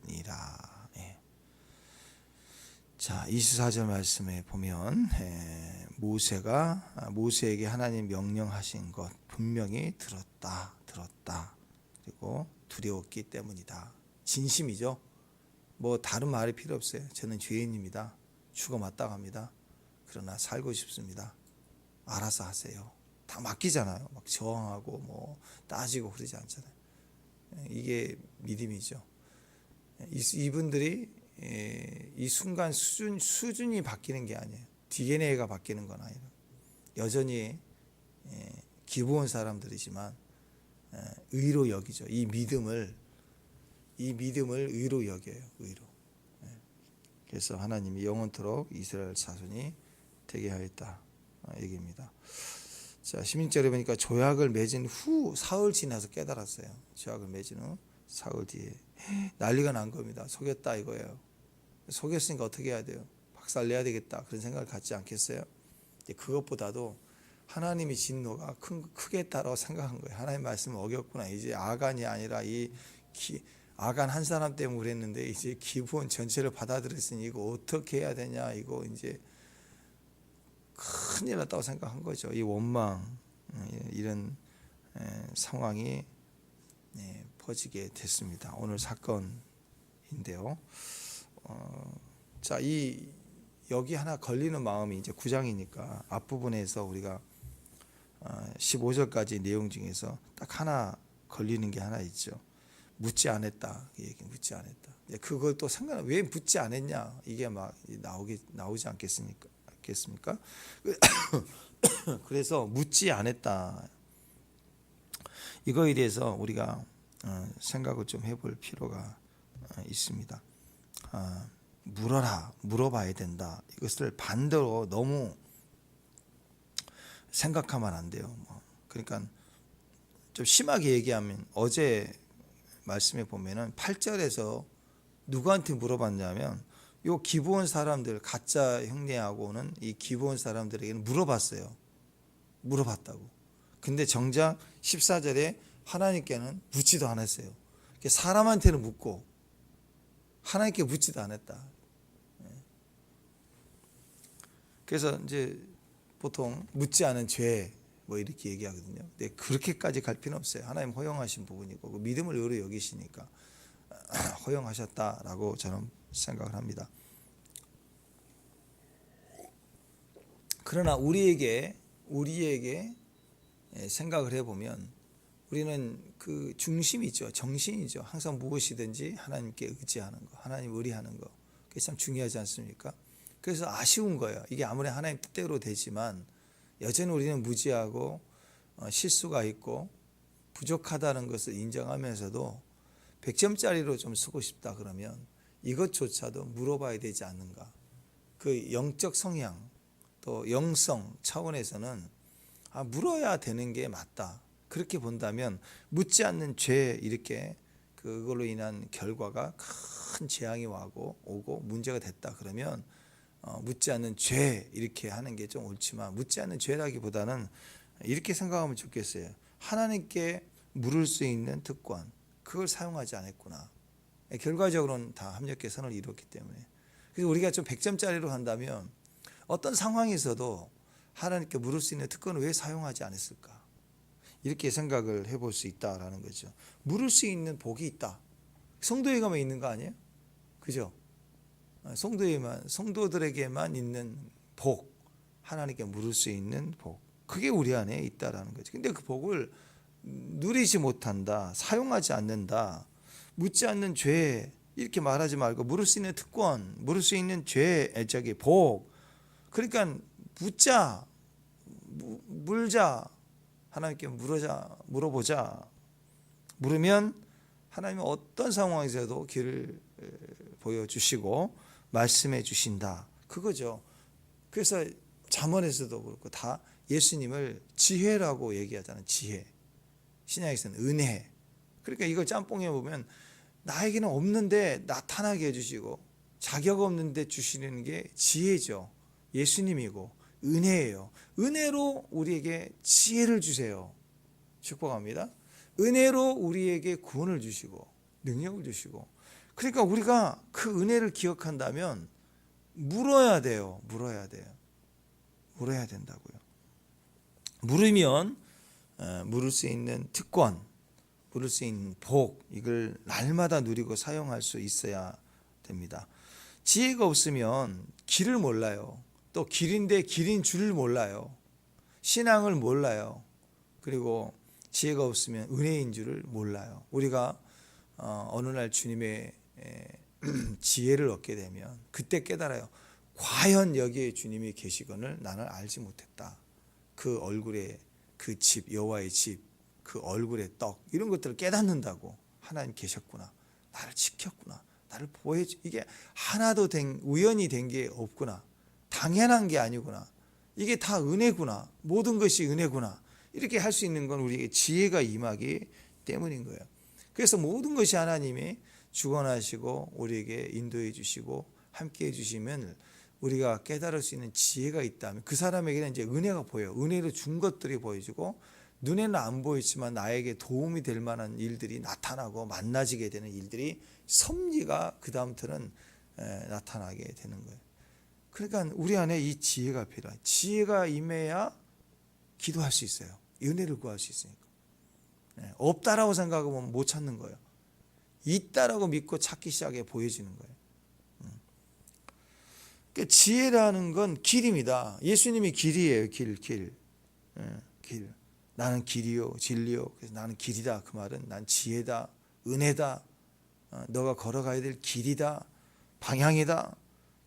니라. 예. 자, 24절 말씀에 보면 모세에게 하나님 명령하신 것 분명히 들었다. 그리고 두려웠기 때문이다. 진심이죠. 뭐 다른 말이 필요 없어요. 저는 죄인입니다. 죽어 마땅합니다. 그러나 살고 싶습니다. 알아서 하세요. 다 맡기잖아요. 막 저항하고 뭐 따지고 그러지 않잖아요. 이게 믿음이죠. 이분들이 이 순간 수준이 바뀌는 게 아니에요. DNA가 바뀌는 건 아니라 여전히 기부온 사람들이지만 의로 여기죠. 이 믿음을 의로 여겨요. 의로. 그래서 하나님이 영원토록 이스라엘 자손이 되게 하였다 얘기입니다. 자, 16절에 보니까 조약을 맺은 후 사흘 지나서 깨달았어요. 조약을 맺은 후 사흘 뒤에 난리가 난 겁니다. 속였다 이거예요. 속였으니까 어떻게 해야 돼요? 박살내야 되겠다 그런 생각을 갖지 않겠어요? 그것보다도 하나님의 진노가 크겠다라고 생각한 거예요. 하나님 말씀을 어겼구나. 이제 아간이 아니라 아간 한 사람 때문에 그랬는데 이제 기브온 전체를 받아들였으니 이거 어떻게 해야 되냐. 이거 이제 큰일 났다고 생각한 거죠. 이 원망 이런 상황이 퍼지게 됐습니다. 오늘 사건인데요. 자, 여기 하나 걸리는 마음이 이제 9장이니까 앞부분에서 우리가 15절까지 내용 중에서 딱 하나 걸리는 게 하나 있죠. 묻지 않았다. 이 얘기 묻지 않았다. 그걸 또 왜 묻지 않았냐 이게 막 나오지 않겠습니까? 그래서 묻지 않았다. 이거에 대해서 우리가 생각을 좀 해볼 필요가 있습니다. 물어봐야 된다. 이것을 반대로 너무 생각하면 안 돼요. 그러니까 좀 심하게 얘기하면 어제 말씀에 보면은 8절에서 누구한테 물어봤냐면 요 기브온 사람들 가짜 흉내하고는 이 기브온 사람들에게는 물어봤다고. 근데 정작 14절에 하나님께는 묻지도 않았어요. 사람한테는 묻고 하나님께 묻지도 않았다. 그래서 이제 보통 묻지 않은 죄 뭐 이렇게 얘기하거든요. 근데 그렇게까지 갈 필요는 없어요. 하나님 허용하신 부분이고 그 믿음을 의로 여기시니까 허용하셨다라고 저는 생각을 합니다. 그러나 우리에게 생각을 해보면 우리는 그 중심이죠. 정신이죠. 항상 무엇이든지 하나님께 의지하는 거, 하나님 의리하는 거. 그게 참 중요하지 않습니까? 그래서 아쉬운 거예요. 이게 아무리 하나님 뜻대로 되지만 여전히 우리는 무지하고 실수가 있고 부족하다는 것을 인정하면서도 100점짜리로 좀 쓰고 싶다 그러면 이것조차도 물어봐야 되지 않는가. 그 영적 성향 또 영성 차원에서는 물어야 되는 게 맞다. 그렇게 본다면 묻지 않는 죄 이렇게 그걸로 인한 결과가 큰 재앙이 오고 문제가 됐다 그러면 묻지 않는 죄 이렇게 하는 게 좀 옳지만 묻지 않는 죄라기보다는 이렇게 생각하면 좋겠어요. 하나님께 물을 수 있는 특권 그걸 사용하지 않았구나. 결과적으로는 다 합력의 선을 이뤘기 때문에. 그래서 우리가 좀 100점짜리로 한다면 어떤 상황에서도 하나님께 물을 수 있는 특권을 왜 사용하지 않았을까? 이렇게 생각을 해볼 수 있다라는 거죠. 물을 수 있는 복이 있다. 성도에게만 있는 거 아니에요? 그죠? 성도들에게만 있는 복, 하나님께 물을 수 있는 복, 그게 우리 안에 있다라는 거죠. 근데 그 복을 누리지 못한다, 사용하지 않는다, 묻지 않는 죄 이렇게 말하지 말고 물을 수 있는 특권, 물을 수 있는 죄의 복. 그러니까 물자, 하나님께 물어보자. 물으면 하나님은 어떤 상황에서도 길을 보여주시고 말씀해 주신다. 그거죠. 그래서 잠언에서도 그렇고 다 예수님을 지혜라고 얘기하잖아요. 지혜. 신약에서는 은혜. 그러니까 이걸 짬뽕해 보면 나에게는 없는데 나타나게 해주시고 자격 없는데 주시는 게 지혜죠. 예수님이고 은혜예요. 은혜로 우리에게 지혜를 주세요. 축복합니다. 은혜로 우리에게 구원을 주시고 능력을 주시고 그러니까 우리가 그 은혜를 기억한다면 물어야 돼요. 물어야 된다고요. 물으면 물을 수 있는 특권, 물을 수 있는 복, 이걸 날마다 누리고 사용할 수 있어야 됩니다. 지혜가 없으면 길을 몰라요. 또 길인데 길인 줄 몰라요. 신앙을 몰라요. 그리고 지혜가 없으면 은혜인 줄을 몰라요. 우리가 어느 날 주님의 지혜를 얻게 되면 그때 깨달아요. 과연 여기에 주님이 계시건을 나는 알지 못했다. 그 얼굴에 그 집, 여호와의 집, 그 얼굴의 떡, 이런 것들을 깨닫는다고. 하나님 계셨구나. 나를 지켰구나. 나를 보호해주. 이게 하나도 우연히 된 게 없구나. 당연한 게 아니구나. 이게 다 은혜구나. 모든 것이 은혜구나. 이렇게 할 수 있는 건 우리에게 지혜가 임하기 때문인 거예요. 그래서 모든 것이 하나님이 주관하시고 우리에게 인도해 주시고 함께 해 주시면 우리가 깨달을 수 있는 지혜가 있다면 그 사람에게는 이제 은혜가 보여요. 은혜로 준 것들이 보여지고 눈에는 안 보이지만 나에게 도움이 될 만한 일들이 나타나고 만나지게 되는 일들이 섭리가 그 다음부터는 나타나게 되는 거예요. 그러니까 우리 안에 이 지혜가 필요해요. 지혜가 임해야 기도할 수 있어요. 은혜를 구할 수 있으니까. 없다라고 생각하면 못 찾는 거예요. 있다라고 믿고 찾기 시작해 보여지는 거예요. 그러니까 지혜라는 건 길입니다. 예수님이 길이에요. 길. 나는 길이요 진리요. 그래서 나는 길이다. 그 말은 난 지혜다, 은혜다, 너가 걸어가야 될 길이다, 방향이다.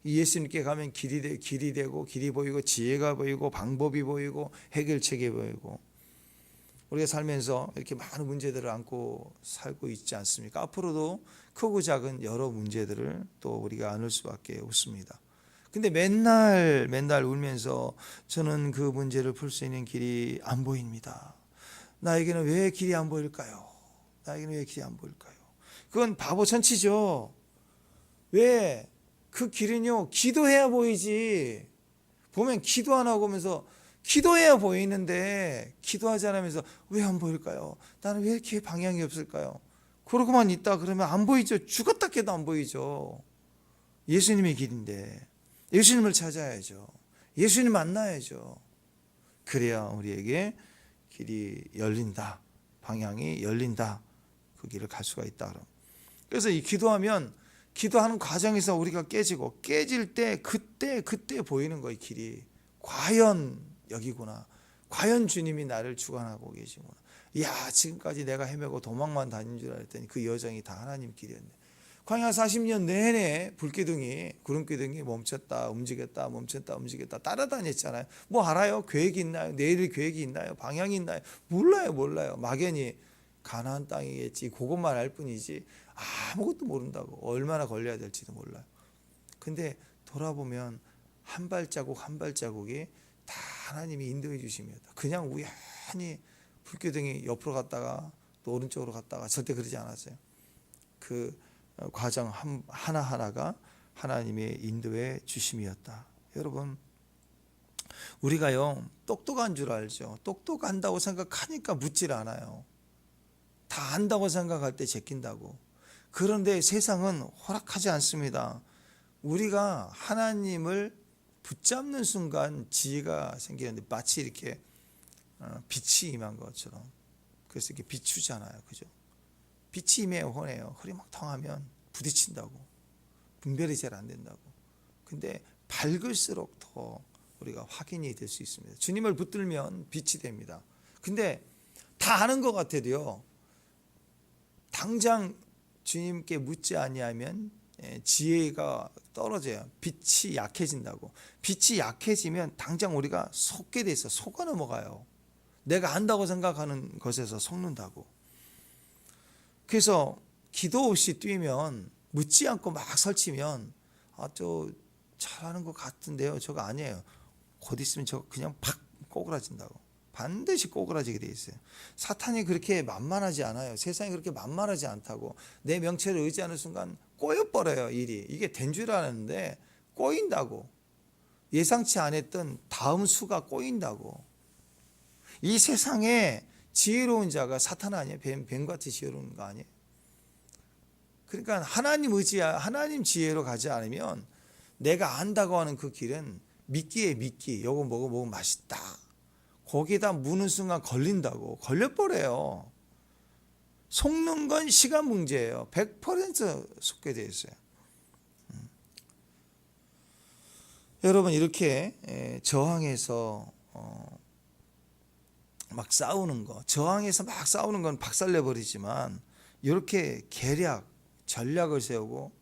예수님께 가면 길이 되고 길이 보이고 지혜가 보이고 방법이 보이고 해결책이 보이고. 우리가 살면서 이렇게 많은 문제들을 안고 살고 있지 않습니까? 앞으로도 크고 작은 여러 문제들을 또 우리가 안을 수밖에 없습니다. 근데 맨날 울면서 저는 그 문제를 풀 수 있는 길이 안 보입니다. 나에게는 왜 길이 안 보일까요? 그건 바보 천치죠. 왜? 그 길은요, 기도해야 보이지. 보면 기도 안 하고 오면서 기도해야 보이는데 기도하지 않으면서 왜 안 보일까요? 나는 왜 이렇게 방향이 없을까요? 그러고만 있다 그러면 안 보이죠. 죽었다 깨도 안 보이죠. 예수님의 길인데 예수님을 찾아야죠. 예수님 만나야죠. 그래야 우리에게 길이 열린다. 방향이 열린다. 그 길을 갈 수가 있다. 그래서 이 기도하면 기도하는 과정에서 우리가 깨질 때 그때 보이는 거예요. 길이. 과연 여기구나. 과연 주님이 나를 주관하고 계시구나. 이야, 지금까지 내가 헤매고 도망만 다닌 줄 알았더니 그 여정이 다 하나님 길이었네. 광야 40년 내내 불기둥이 구름기둥이 멈췄다 움직였다 따라다녔잖아요. 뭐 알아요? 계획이 있나요? 내일 계획이 있나요? 방향이 있나요? 몰라요. 막연히 가나안 땅이겠지 그것만 알 뿐이지 아무것도 모른다고. 얼마나 걸려야 될지도 몰라요. 근데 돌아보면 한 발자국이 다 하나님이 인도해 주십니다. 그냥 우연히 불기둥이 옆으로 갔다가 또 오른쪽으로 갔다가 절대 그러지 않았어요. 그 과정 하나하나가 하나님의 인도의 주심이었다. 여러분, 우리가요 똑똑한 줄 알죠. 똑똑한다고 생각하니까 묻질 않아요. 다 안다고 생각할 때 제낀다고. 그런데 세상은 허락하지 않습니다. 우리가 하나님을 붙잡는 순간 지혜가 생기는데 마치 이렇게 빛이 임한 것처럼. 그래서 이렇게 비추잖아요. 그죠? 빛이 임해 혼해요. 흐리멍텅하면 부딪힌다고. 분별이 잘 안 된다고. 근데 밝을수록 더 우리가 확인이 될 수 있습니다. 주님을 붙들면 빛이 됩니다. 근데 다 아는 것 같아도요. 당장 주님께 묻지 아니하면 지혜가 떨어져요. 빛이 약해진다고. 빛이 약해지면 당장 우리가 속게 돼 있어. 속아 넘어가요. 내가 안다고 생각하는 것에서 속는다고. 그래서 기도 없이 뛰면 묻지 않고 막 설치면 저 잘하는 것 같은데요. 저거 아니에요. 곧 있으면 저거 그냥 팍 꼬그라진다고. 반드시 꼬그라지게 돼 있어요. 사탄이 그렇게 만만하지 않아요. 세상이 그렇게 만만하지 않다고. 내 명체를 의지하는 순간 꼬여버려요. 일이. 이게 된 줄 아는데 꼬인다고. 예상치 않았던 다음 수가 꼬인다고. 이 세상에 지혜로운 자가 사탄 아니에요? 뱀같이 지혜로운 거 아니에요? 그러니까 하나님 의지야, 하나님 지혜로 가지 않으면 내가 안다고 하는 그 길은 미끼에 미끼. 요거 먹으면 맛있다. 거기에다 무는 순간 걸린다고. 걸려버려요. 속는 건 시간 문제예요. 100% 속게 되어 있어요. 여러분 이렇게 저항해서 막 싸우는 거, 저항해서 막 싸우는 건 박살내버리지만 이렇게 계략, 전략을 세우고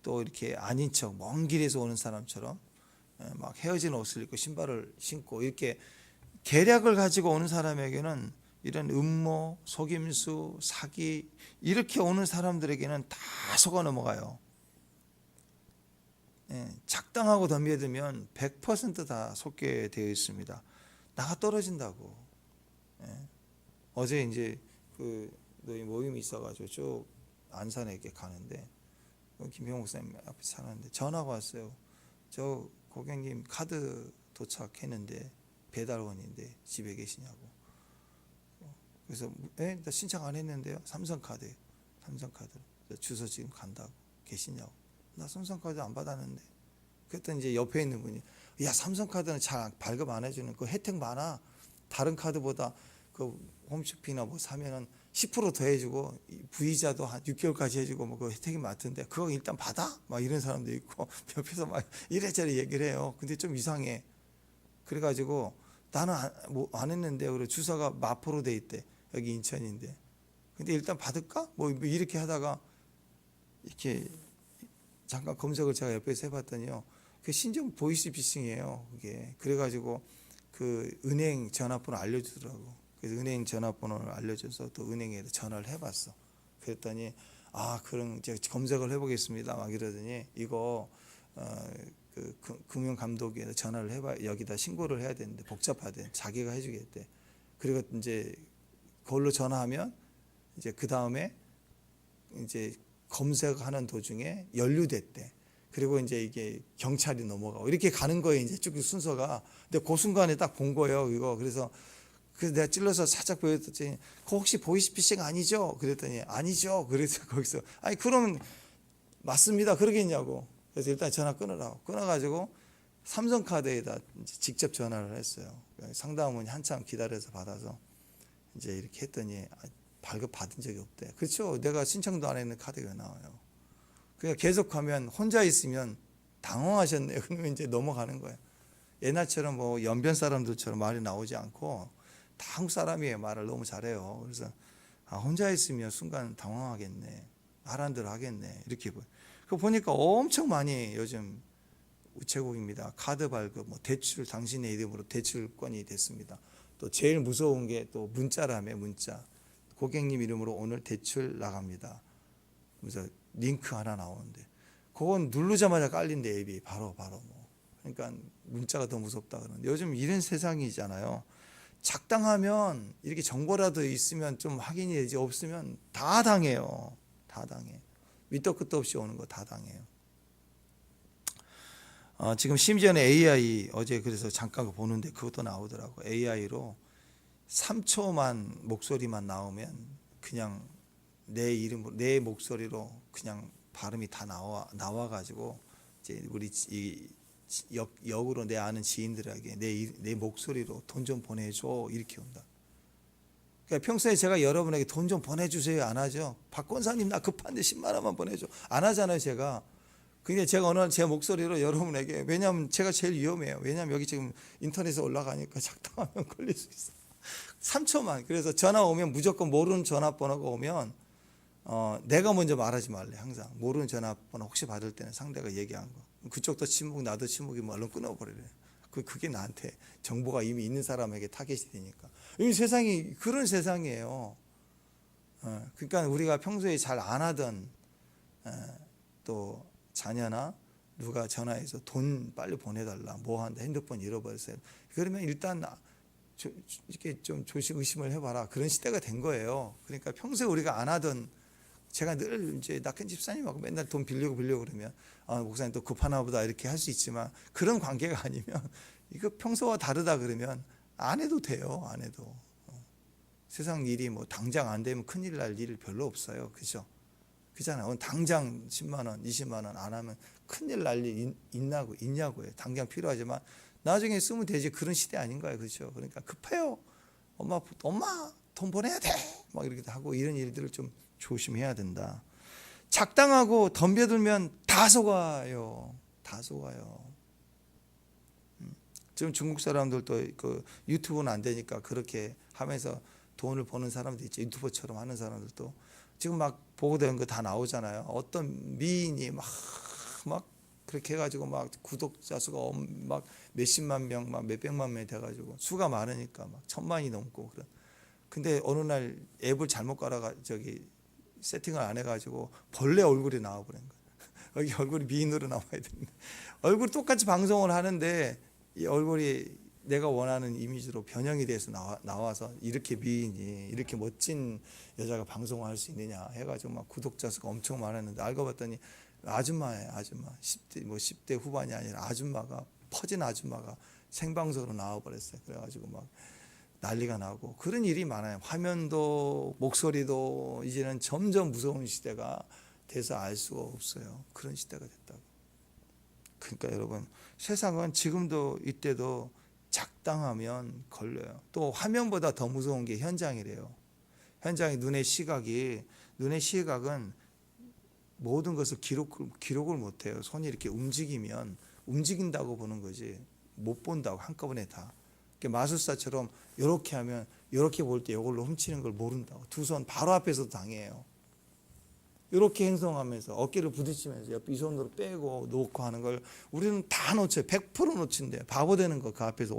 또 이렇게 아닌 척 먼 길에서 오는 사람처럼 막 헤어진 옷을 입고 신발을 신고 이렇게 계략을 가지고 오는 사람에게는 이런 음모, 속임수, 사기 이렇게 오는 사람들에게는 다 속아 넘어가요. 작당하고 덤벼들면 100% 다 속게 되어 있습니다. 나가 떨어진다고. 어제 이제 그 너희 모임이 있어가지고 쭉 안산에 이렇게 가는데 김병호 목사님 앞에 사는데 전화가 왔어요. 저 고객님 카드 도착했는데 배달원인데 집에 계시냐고. 그래서 나 신청 안 했는데요. 삼성카드예요. 삼성카드. 주소 지금 간다고. 계시냐고. 나 삼성카드 안 받았는데. 그랬더니 이제 옆에 있는 분이 야 삼성카드는 잘 발급 안 해주는 그 혜택 많아. 다른 카드보다 그 홈쇼핑이나 뭐 사면은 10% 더 해주고 부이자도 한 6개월까지 해주고 뭐 그 혜택이 많던데 그거 일단 받아? 막 이런 사람도 있고 옆에서 막 이래저래 얘기를 해요. 근데 좀 이상해. 그래가지고 나는 안 했는데 그리고 주소가 마포로 돼 있대. 여기 인천인데. 근데 일단 받을까? 뭐 이렇게 하다가 이렇게 잠깐 검색을 제가 옆에서 해봤더니요. 그 신종 보이스피싱이에요. 그게. 그래가지고 그 은행 전화번호 알려주더라고. 그래서 은행 전화번호를 알려줘서 또 은행에 전화를 해봤어. 그랬더니 그럼 제가 검색을 해보겠습니다. 막 이러더니 이거 그 금융감독에 전화를 해봐 여기다 신고를 해야 되는데 복잡하대. 자기가 해주겠대. 그리고 이제 그걸로 전화하면 이제 그 다음에 이제 검색하는 도중에 연루됐대. 그리고 이제 이게 경찰이 넘어가고 이렇게 가는 거예요. 이제 쭉 순서가. 근데 그 순간에 딱 본 거예요. 이거. 그래서 내가 찔러서 살짝 보였더니 그거 혹시 보이스피싱 아니죠? 그랬더니 아니죠. 그래서 거기서 아니 그러면 맞습니다. 그러겠냐고. 그래서 일단 전화 끊으라고. 끊어가지고 삼성카드에다 직접 전화를 했어요. 상담원이 한참 기다려서 받아서 이제 이렇게 했더니 발급 받은 적이 없대. 그렇죠. 내가 신청도 안 했는 카드가 나와요. 그냥 계속하면 혼자 있으면 당황하셨네요. 그러면 이제 넘어가는 거예요. 옛날처럼 뭐 연변 사람들처럼 말이 나오지 않고 다 한국 사람이에요. 말을 너무 잘해요. 그래서 혼자 있으면 순간 당황하겠네. 말 안 들어 하겠네. 이렇게 보여요. 그 보니까 엄청 많이 요즘 우체국입니다. 카드 발급, 뭐 대출 당신의 이름으로 대출권이 됐습니다. 또 제일 무서운 게 또 문자라며 문자. 고객님 이름으로 오늘 대출 나갑니다. 그래서 링크 하나 나오는데 그건 누르자마자 깔린대 앱이 바로 뭐. 그러니까 문자가 더 무섭다 그러는데 요즘 이런 세상이잖아요. 작당하면 이렇게 정보라도 있으면 좀 확인이 되지 없으면 다 당해요. 다 당해. 밑도 끝도 없이 오는 거 다 당해요. 지금 심지어는 AI 어제 그래서 잠깐 보는데 그것도 나오더라고. AI로 3초만 목소리만 나오면 그냥 내 이름으로 내 목소리로 그냥 발음이 다 나와가지고 이제 우리 역으로 내 아는 지인들에게 내 목소리로 돈 좀 보내줘 이렇게 온다. 그러니까 평소에 제가 여러분에게 돈 좀 보내주세요 안 하죠. 박 권사님 나 급한데 10만 원만 보내줘 안 하잖아요 제가. 근데 제가 오늘 제 목소리로 여러분에게 왜냐하면 제가 제일 위험해요. 왜냐하면 여기 지금 인터넷에 올라가니까 작당하면 걸릴 수 있어. 3초만. 그래서 전화 오면 무조건 모르는 전화번호가 오면 내가 먼저 말하지 말래. 항상 모르는 전화번호 혹시 받을 때는 상대가 얘기한 거 그쪽도 침묵 나도 침묵이면 얼른 끊어버리래. 그게 나한테 정보가 이미 있는 사람에게 타겟이 되니까. 이 세상이 그런 세상이에요. 그러니까 우리가 평소에 잘 안 하던 또 자녀나 누가 전화해서 돈 빨리 보내달라 뭐 한다 핸드폰 잃어버렸어요. 그러면 일단 이렇게 좀 의심을 해봐라. 그런 시대가 된 거예요. 그러니까 평소에 우리가 안 하던 제가 늘 이제 낙현 집사님하고 맨날 돈 빌려고 그러면 목사님 또 급하나 보다 이렇게 할 수 있지만 그런 관계가 아니면 이거 평소와 다르다 그러면 안 해도 돼요. 안 해도. 세상 일이 뭐 당장 안 되면 큰일 날 일 별로 없어요. 그죠? 그잖아요. 당장 10만 원, 20만 원 안 하면 큰일 날 일 있냐고요. 당장 필요하지만 나중에 쓰면 되지. 그런 시대 아닌가요? 그렇죠? 그러니까 급해요. 엄마 돈 보내야 돼. 막 이렇게 하고 이런 일들을 좀 조심해야 된다. 작당하고 덤벼들면 다 속아요. 다 속아요. 지금 중국 사람들도 그 유튜브는 안 되니까 그렇게 하면서 돈을 버는 사람도 있죠. 유튜버처럼 하는 사람들도 지금 막 보고된 거 다 나오잖아요. 어떤 미인이 막 그렇게 해가지고 막 구독자 수가 막 몇십만 명, 막 몇백만 명이 돼가지고 수가 많으니까 막 1000만이 넘고 그런. 근데 어느 날 앱을 잘못 깔아가 세팅을 안 해가지고 벌레 얼굴이 나와버린 거예요. 여기 얼굴이 미인으로 나와야 되는데 얼굴 똑같이 방송을 하는데 이 얼굴이 내가 원하는 이미지로 변형이 돼서 나와서 이렇게 미인이 이렇게 멋진 여자가 방송을 할 수 있느냐 해가지고 막 구독자 수가 엄청 많았는데 알고 봤더니 아줌마예요. 아줌마 10대 후반이 아니라 아줌마가 퍼진 아줌마가 생방송으로 나와버렸어요. 그래가지고 막 난리가 나고 그런 일이 많아요. 화면도 목소리도 이제는 점점 무서운 시대가 돼서 알 수가 없어요. 그런 시대가 됐다고. 그러니까 여러분 세상은 지금도 이때도 작당하면 걸려요. 또 화면보다 더 무서운 게 현장이래요. 현장이 눈의 시각은 모든 것을 기록을 못해요. 손이 이렇게 움직이면 움직인다고 보는 거지 못 본다고 한꺼번에 다. 마술사처럼 이렇게 하면 이렇게 볼 때 이걸로 훔치는 걸 모른다고. 두 손 바로 앞에서도 당해요. 이렇게 행동하면서 어깨를 부딪히면서 옆 이 손으로 빼고 놓고 하는 걸 우리는 다 놓쳐요. 100% 놓친대요. 바보 되는 거 그 앞에서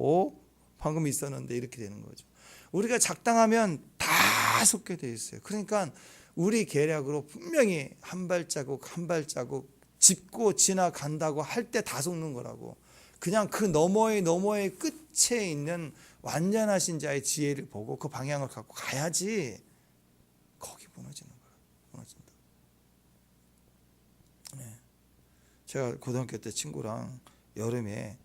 방금 있었는데 이렇게 되는 거죠. 우리가 작당하면 다 속게 돼 있어요. 그러니까 우리 계략으로 분명히 한 발자국 짚고 지나간다고 할 때 다 속는 거라고. 그냥 그 너머의 끝에 있는 완전하신 자의 지혜를 보고 그 방향을 갖고 가야지 거기 무너지는 거야. 무너진다. 네. 제가 고등학교 때 친구랑 여름에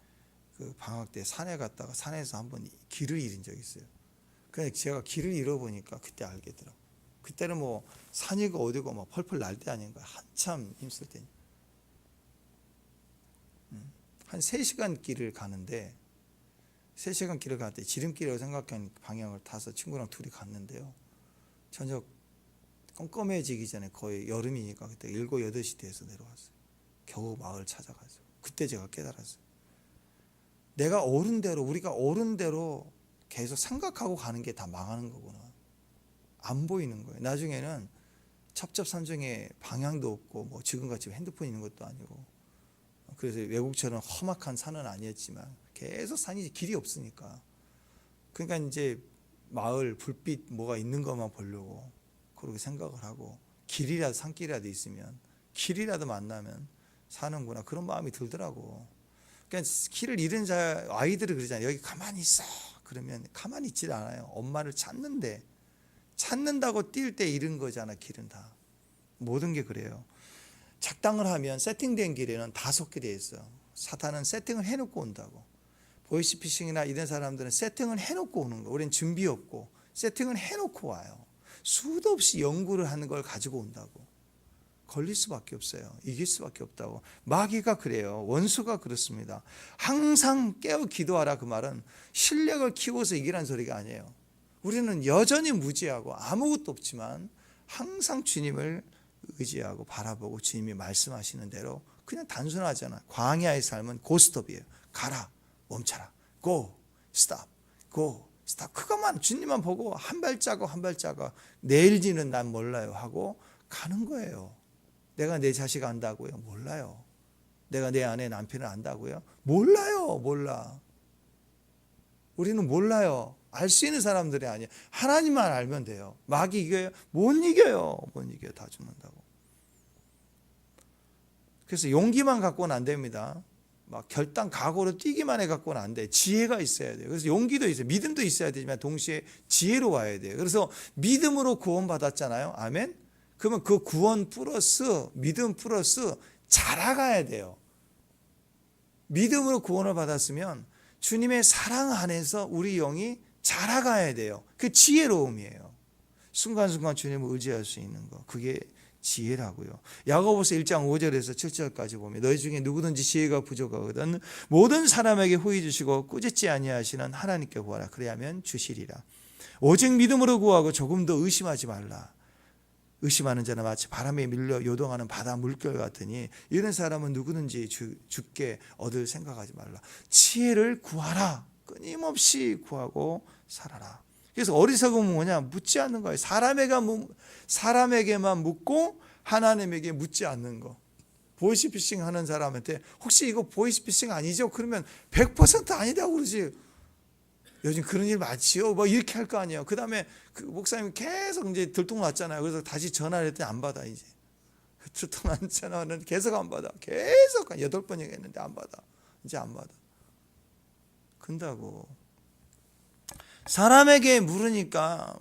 그 방학 때 산에 갔다가 산에서 한번 길을 잃은 적이 있어요. 그래서 제가 길을 잃어보니까 그때 알겠더라고. 그때는 뭐 산이고 어디고 막 펄펄 날 때 아닌가. 한참 힘쓸 때니. 한 3시간 길을 가는데 3시간 길을 갈 때 지름길이라고 생각한 방향을 타서 친구랑 둘이 갔는데요. 저녁 껌껌해지기 전에 거의 여름이니까 그때 7, 8시 돼서 내려왔어요. 겨우 마을 찾아가서. 그때 제가 깨달았어요. 우리가 옳은 대로 계속 생각하고 가는 게 다 망하는 거구나. 안 보이는 거예요. 나중에는 첩첩산중에 방향도 없고 뭐 지금같이 핸드폰 있는 것도 아니고 그래서 외국처럼 험악한 산은 아니었지만 계속 산이 길이 없으니까 그러니까 이제 마을 불빛 뭐가 있는 것만 보려고 그렇게 생각을 하고 산길이라도 있으면 길이라도 만나면 사는구나 그런 마음이 들더라고. 그러니까 길을 잃은 아이들이 그러잖아요. 여기 가만히 있어. 그러면 가만히 있질 않아요. 엄마를 찾는다고 뛸 때 잃은 거잖아. 길은 다. 모든 게 그래요. 작당을 하면 세팅된 길에는 다 속게 돼 있어. 사탄은 세팅을 해놓고 온다고. 보이스피싱이나 이런 사람들은 세팅을 해놓고 오는 거. 우리는 준비 없고 세팅을 해놓고 와요. 수도 없이 연구를 하는 걸 가지고 온다고. 걸릴 수밖에 없어요. 이길 수밖에 없다고. 마귀가 그래요. 원수가 그렇습니다. 항상 깨어 기도하라 그 말은 실력을 키워서 이기라는 소리가 아니에요. 우리는 여전히 무지하고 아무것도 없지만 항상 주님을 의지하고 바라보고 주님이 말씀하시는 대로 그냥 단순하잖아. 광야의 삶은 고스톱이에요. 가라, 멈춰라. Go, stop, go, stop. 그것만 주님만 보고 한 발자국 내일지는 난 몰라요 하고 가는 거예요. 내가 내 자식 안다고요? 몰라요. 내가 내 아내 남편을 안다고요? 몰라요. 몰라. 우리는 몰라요. 알 수 있는 사람들이 아니에요. 하나님만 알면 돼요. 마귀 이겨요? 못 이겨요. 다 죽는다고. 그래서 용기만 갖고는 안 됩니다. 막 결단 각오로 뛰기만 해 갖고는 안 돼. 지혜가 있어야 돼요. 그래서 용기도 있어요. 믿음도 있어야 되지만 동시에 지혜로 와야 돼요. 그래서 믿음으로 구원 받았잖아요. 아멘. 그러면 그 구원 플러스 믿음 플러스 자라가야 돼요. 믿음으로 구원을 받았으면 주님의 사랑 안에서 우리 영이 자라가야 돼요. 그 지혜로움이에요. 순간순간 주님을 의지할 수 있는 거. 그게 지혜라고요. 야고보서 1장 5절에서 7절까지 보면 너희 중에 누구든지 지혜가 부족하거든 모든 사람에게 후히 주시고 꾸짖지 아니하시는 하나님께 구하라. 그래야면 주시리라. 오직 믿음으로 구하고 조금 더 의심하지 말라. 의심하는 자는 마치 바람에 밀려 요동하는 바다 물결 같으니 이런 사람은 누구든지 죽게 얻을 생각하지 말라. 지혜를 구하라. 끊임없이 구하고 살아라. 그래서 어리석음은 뭐냐? 묻지 않는 거예요. 사람에게만 묻고 하나님에게 묻지 않는 거. 보이스피싱 하는 사람한테 혹시 이거 보이스피싱 아니죠? 그러면 100% 아니다고 그러지. 요즘 그런 일 많지요. 뭐 이렇게 할 거 아니에요. 그 다음에 그 목사님 계속 이제 들통났잖아요. 그래서 다시 전화를 했더니 안 받아 이제. 들통난 전화는 계속 안 받아. 계속 8번 얘기했는데 안 받아. 이제 안 받아. 근다고. 사람에게 물으니까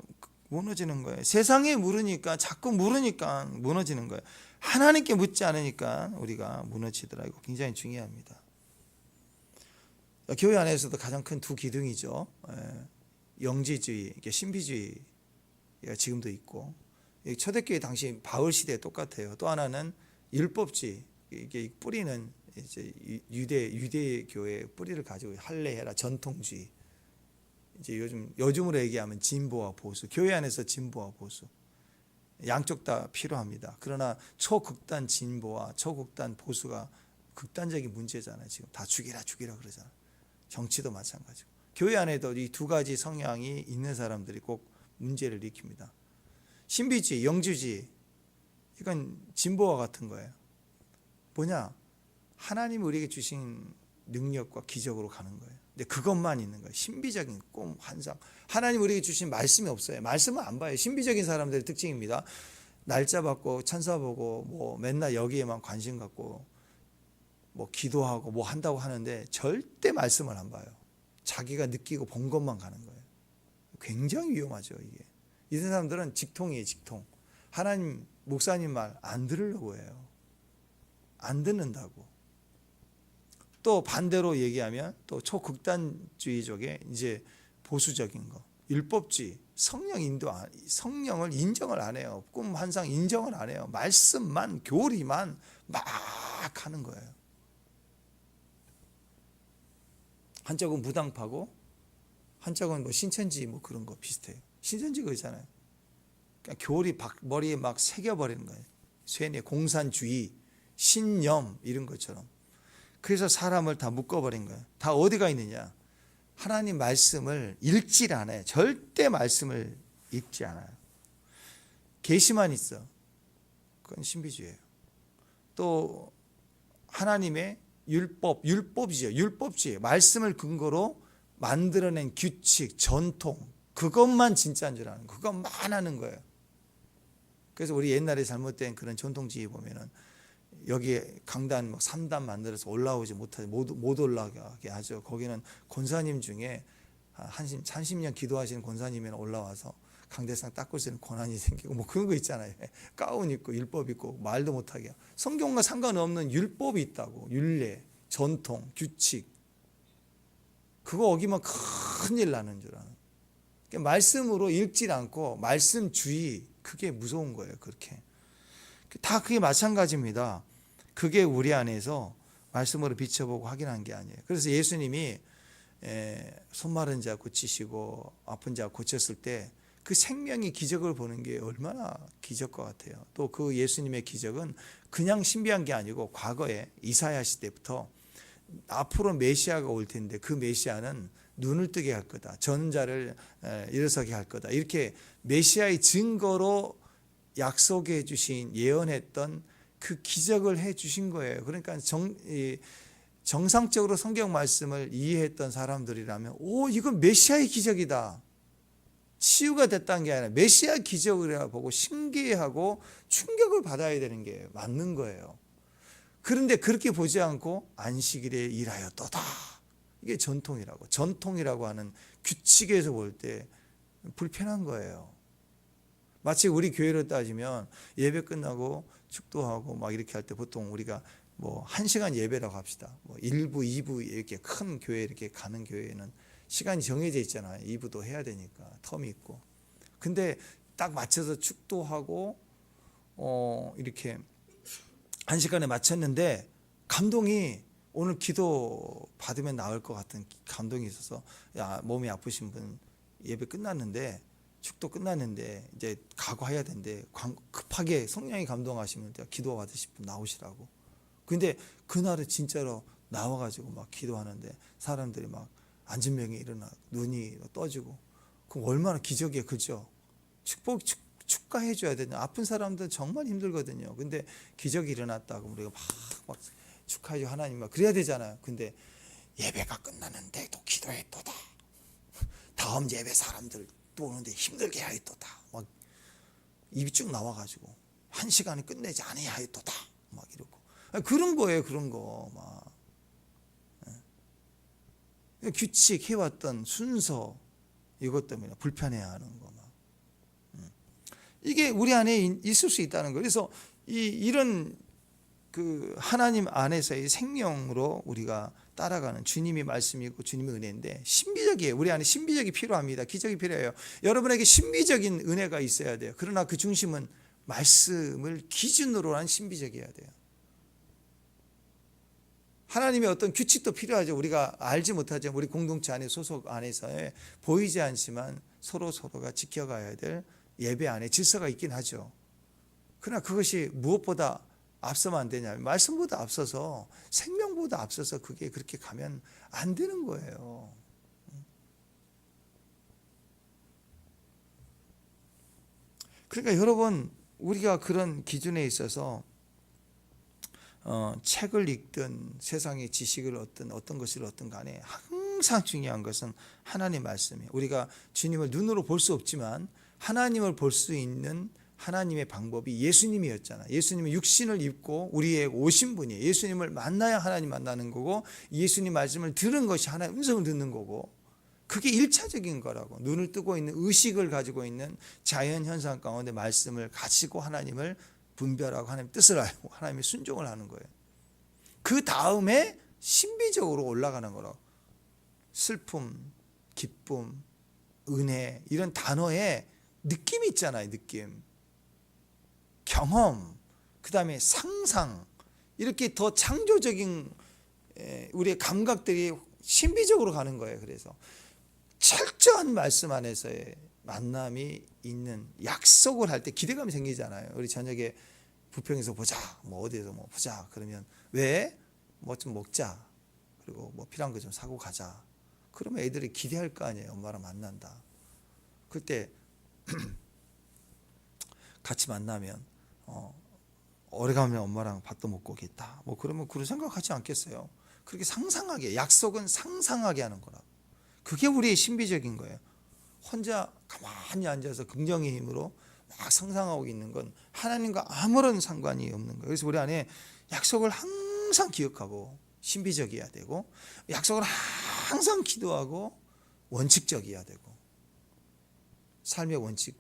무너지는 거예요. 세상에 물으니까 자꾸 물으니까 무너지는 거예요. 하나님께 묻지 않으니까 우리가 무너지더라고. 굉장히 중요합니다. 교회 안에서도 가장 큰 두 기둥이죠. 영지주의, 신비주의가 지금도 있고, 초대교회 당시 바울 시대에 똑같아요. 또 하나는 율법주의, 이게 뿌리는 이제 유대 교회의 뿌리를 가지고 할례해라 전통주의. 이제 요즘으로 얘기하면 진보와 보수, 교회 안에서 진보와 보수 양쪽 다 필요합니다. 그러나 초극단 진보와 초극단 보수가 극단적인 문제잖아요. 지금 다 죽이라 그러잖아요. 정치도 마찬가지고 교회 안에도 이 두 가지 성향이 있는 사람들이 꼭 문제를 일으킵니다. 신비주의, 영주주의 이건 진보와 같은 거예요. 뭐냐? 하나님이 우리에게 주신 능력과 기적으로 가는 거예요. 근데 그것만 있는 거예요. 신비적인 꿈, 환상. 하나님 우리에게 주신 말씀이 없어요. 말씀은 안 봐요. 신비적인 사람들의 특징입니다. 날짜 받고 천사 보고 뭐 맨날 여기에만 관심 갖고 뭐 기도하고 뭐 한다고 하는데 절대 말씀을 안 봐요. 자기가 느끼고 본 것만 가는 거예요. 굉장히 위험하죠 이게. 이런 사람들은 직통이에요. 직통. 하나님 목사님 말 안 들으려고 해요. 안 듣는다고. 또 반대로 얘기하면 또 초극단주의 쪽에 이제 보수적인 거, 율법주의, 성령을 인정을 안 해요. 꿈 환상 인정을 안 해요. 말씀만 교리만 막 하는 거예요. 한쪽은 무당파고 한쪽은 뭐 신천지 뭐 그런 거 비슷해요. 신천지 그거잖아요. 그러니까 교리 머리에 막 새겨버리는 거예요. 쇠뇌, 공산주의, 신념 이런 것처럼. 그래서 사람을 다 묶어버린 거예요. 다 어디가 있느냐? 하나님 말씀을 읽질 않아요. 절대 말씀을 읽지 않아요. 계시만 있어. 그건 신비주의예요. 또 하나님의 율법이죠. 율법주의. 말씀을 근거로 만들어낸 규칙, 전통 그것만 진짜인 줄 아는 거예요. 그것만 하는 거예요. 그래서 우리 옛날에 잘못된 그런 전통주의 보면은 여기에 강단 3단 만들어서 올라오지 못하지 못 올라가게 하죠. 거기는 권사님 중에 한 30년 기도하시는 권사님이 올라와서 강대상 닦을 수 있는 권한이 생기고 뭐 그런 거 있잖아요. 가운 있고 율법 있고 말도 못하게. 성경과 상관없는 율법이 있다고. 율례, 전통, 규칙. 그거 어기면 큰일 나는 줄 아는. 그러니까 말씀으로 읽질 않고 말씀주의 그게 무서운 거예요. 그렇게. 다 그게 마찬가지입니다. 그게 우리 안에서 말씀으로 비춰보고 확인한 게 아니에요. 그래서 예수님이 손 마른 자 고치시고 아픈 자 고쳤을 때 그 생명의 기적을 보는 게 얼마나 기적과 같아요. 또 그 예수님의 기적은 그냥 신비한 게 아니고 과거에 이사야 시대부터 앞으로 메시아가 올 텐데 그 메시아는 눈을 뜨게 할 거다. 전자를 일어서게 할 거다. 이렇게 메시아의 증거로 약속해 주신 예언했던 그 기적을 해 주신 거예요. 그러니까 정상적으로 성경 말씀을 이해했던 사람들이라면 이건 메시아의 기적이다. 치유가 됐다는 게 아니라 메시아 기적이라 보고 신기해하고 충격을 받아야 되는 게 맞는 거예요. 그런데 그렇게 보지 않고 안식일에 일하였도다. 이게 전통이라고 하는 규칙에서 볼 때 불편한 거예요. 마치 우리 교회로 따지면 예배 끝나고 축도하고 막 이렇게 할 때 보통 우리가 뭐 1시간 예배라고 합시다. 뭐 1부, 2부 이렇게 큰 교회 이렇게 가는 교회는 시간이 정해져 있잖아요. 2부도 해야 되니까 텀이 있고. 근데 딱 맞춰서 축도하고 이렇게 1시간에 마쳤는데 감동이 오늘 기도 받으면 나을 것 같은 감동이 있어서 몸이 아프신 분 예배 끝났는데 축도 끝났는데 이제 각오해야 되는데 급하게 성령이 감동하시면 기도 받으실 분 나오시라고. 근데 그날은 진짜로 나와가지고 막 기도하는데 사람들이 막 안진병이 일어나 눈이 떠지고 그럼 얼마나 기적이에요, 그죠? 축가해 줘야 되냐. 아픈 사람들 정말 힘들거든요. 근데 기적이 일어났다고 우리가 막 축하해 줘 하나님 막 그래야 되잖아요. 근데 예배가 끝나는데도 기도했도다. 다음 예배 사람들 또 오는데 힘들게 하였도다. 막 입이 쭉 나와가지고 1시간에 끝내지 않아야 하였도다. 막 이러고 그런 거예요, 그런 거 막. 규칙 해왔던 순서 이것 때문에 불편해하는 거 막. 이게 우리 안에 있을 수 있다는 거예요. 그래서 이런 그 하나님 안에서의 생명으로 우리가 따라가는 주님이 말씀이고 주님의 은혜인데 신비적이에요. 우리 안에 신비적이 필요합니다. 기적이 필요해요. 여러분에게 신비적인 은혜가 있어야 돼요. 그러나 그 중심은 말씀을 기준으로 한 신비적이어야 돼요. 하나님의 어떤 규칙도 필요하죠. 우리가 알지 못하죠. 우리 공동체 안에 소속 안에서의 보이지 않지만 서로가 지켜가야 될 예배 안에 질서가 있긴 하죠. 그러나 그것이 무엇보다 앞서면 안 되냐. 말씀보다 앞서서 생명보다 앞서서 그게 그렇게 가면 안 되는 거예요. 그러니까 여러분 우리가 그런 기준에 있어서 책을 읽든 세상의 지식을 어떤 것을 얻든 간에 항상 중요한 것은 하나님의 말씀이에요. 우리가 주님을 눈으로 볼 수 없지만 하나님을 볼 수 있는 하나님의 방법이 예수님이었잖아요. 예수님은 육신을 입고 우리에게 오신 분이에요. 예수님을 만나야 하나님 만나는 거고 예수님 말씀을 들은 것이 하나님의 음성을 듣는 거고 그게 1차적인 거라고. 눈을 뜨고 있는 의식을 가지고 있는 자연현상 가운데 말씀을 가지고 하나님을 분별하고 하나님의 뜻을 알고 하나님의 순종을 하는 거예요. 그 다음에 신비적으로 올라가는 거라고. 슬픔, 기쁨, 은혜 이런 단어에 느낌이 있잖아요. 느낌, 경험, 그 다음에 상상 이렇게 더 창조적인 우리의 감각들이 신비적으로 가는 거예요. 그래서 철저한 말씀 안에서의 만남이 있는 약속을 할 때 기대감이 생기잖아요. 우리 저녁에 부평에서 보자, 뭐 어디에서 뭐 보자. 그러면 왜? 뭐 좀 먹자. 그리고 뭐 필요한 거 좀 사고 가자. 그러면 애들이 기대할 거 아니에요. 엄마랑 만난다. 그때 같이 만나면 오래가면 엄마랑 밥도 먹고 오겠다. 뭐 그러면 그런 생각하지 않겠어요? 그렇게 상상하게, 약속은 상상하게 하는 거라. 그게 우리의 신비적인 거예요. 혼자 가만히 앉아서 긍정의 힘으로 막 상상하고 있는 건 하나님과 아무런 상관이 없는 거예요. 그래서 우리 안에 약속을 항상 기억하고 신비적이어야 되고 약속을 항상 기도하고 원칙적이어야 되고 삶의 원칙,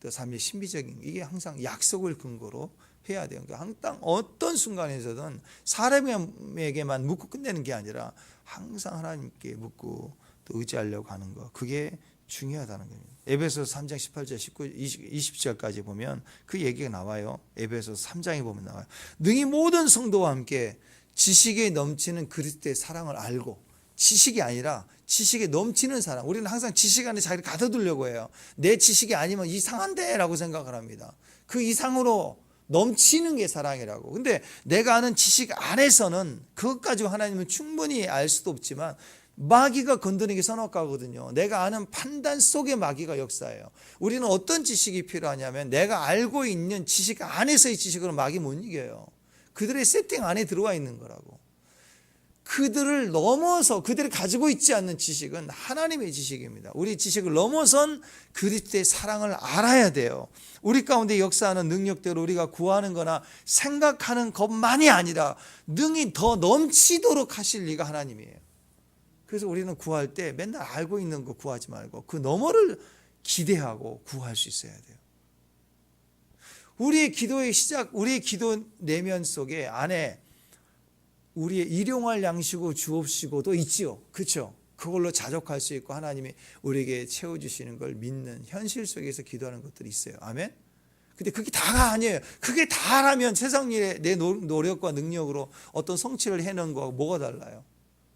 또 삶의 신비적인 이게 항상 약속을 근거로 해야 돼요. 그러니까 항상 어떤 순간에서든 사람에게만 묻고 끝내는 게 아니라 항상 하나님께 묻고 또 의지하려고 하는 거. 그게 중요하다는 겁니다. 에베소서 3장 18절 19, 20절까지 보면 그 얘기가 나와요. 에베소서 3장에 보면 나와요. 능히 모든 성도와 함께 지식에 넘치는 그리스도의 사랑을 알고, 지식이 아니라 지식에 넘치는 사랑. 우리는 항상 지식 안에 자기를 가둬두려고 해요. 내 지식이 아니면 이상한데 라고 생각을 합니다. 그 이상으로 넘치는 게 사랑이라고. 근데 내가 아는 지식 안에서는 그것 가지고 하나님은 충분히 알 수도 없지만 마귀가 건드는 게 선악과거든요. 내가 아는 판단 속의 마귀가 역사예요. 우리는 어떤 지식이 필요하냐면 내가 알고 있는 지식 안에서의 지식으로 마귀 못 이겨요. 그들의 세팅 안에 들어와 있는 거라고. 그들을 넘어서 그들이 가지고 있지 않는 지식은 하나님의 지식입니다. 우리 지식을 넘어선 그리스도의 사랑을 알아야 돼요. 우리 가운데 역사하는 능력대로 우리가 구하는 거나 생각하는 것만이 아니라 능히 더 넘치도록 하실 리가 하나님이에요. 그래서 우리는 구할 때 맨날 알고 있는 거 구하지 말고 그 너머를 기대하고 구할 수 있어야 돼요. 우리의 기도의 시작, 우리의 기도 내면 속에 안에 우리의 일용할 양식을 주옵시고도 있지요. 그렇죠? 그걸로 자족할 수 있고 하나님이 우리에게 채워주시는 걸 믿는 현실 속에서 기도하는 것들이 있어요. 아멘? 근데 그게 다가 아니에요. 그게 다라면 세상 일에 내 노력과 능력으로 어떤 성취를 해내는 거하고 뭐가 달라요?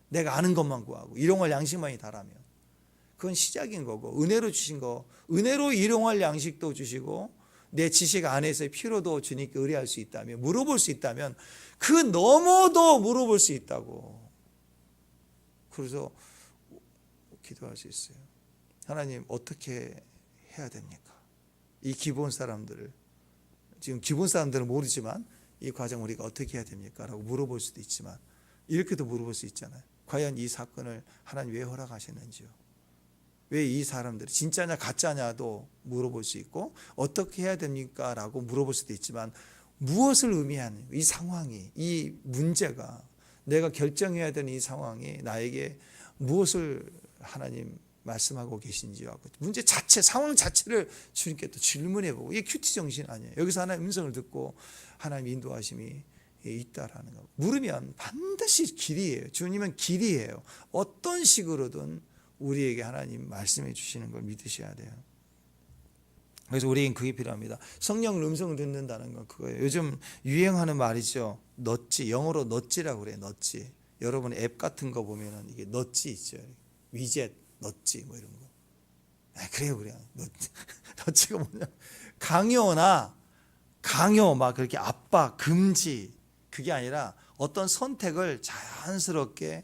내가 아는 것만 구하고 일용할 양식만이 다라면 그건 시작인 거고, 은혜로 주신 거, 은혜로 일용할 양식도 주시고 내 지식 안에서의 필요도 주님께 의뢰할 수 있다면, 물어볼 수 있다면 그 너머도 물어볼 수 있다고. 그래서 기도할 수 있어요. 하나님 어떻게 해야 됩니까? 이 기본 사람들을, 지금 기본 사람들은 모르지만 이 과정 우리가 어떻게 해야 됩니까? 라고 물어볼 수도 있지만 이렇게도 물어볼 수 있잖아요. 과연 이 사건을 하나님 왜 허락하셨는지요? 왜 이 사람들이 진짜냐 가짜냐도 물어볼 수 있고 어떻게 해야 됩니까? 라고 물어볼 수도 있지만 무엇을 의미하는 이 상황이, 이 문제가, 내가 결정해야 되는 이 상황이 나에게 무엇을 하나님 말씀하고 계신지 하고 문제 자체, 상황 자체를 주님께 또 질문해보고, 이게 큐티 정신 아니에요. 여기서 하나님 음성을 듣고 하나님 인도하심이 있다라는 거. 물으면 반드시 길이에요. 주님은 길이에요. 어떤 식으로든 우리에게 하나님 말씀해 주시는 걸 믿으셔야 돼요. 그래서 우리에겐 그게 필요합니다. 성령 음성을 듣는다는 건 그거예요. 요즘 유행하는 말이죠. 넛지, 영어로 넛지라고 그래요. 넛지. 여러분 앱 같은 거 보면은 이게 넛지 있죠. 위젯, 넛지 뭐 이런 거. 그래요. 넛지가 뭐냐? 강요 막 그렇게 압박, 금지, 그게 아니라 어떤 선택을 자연스럽게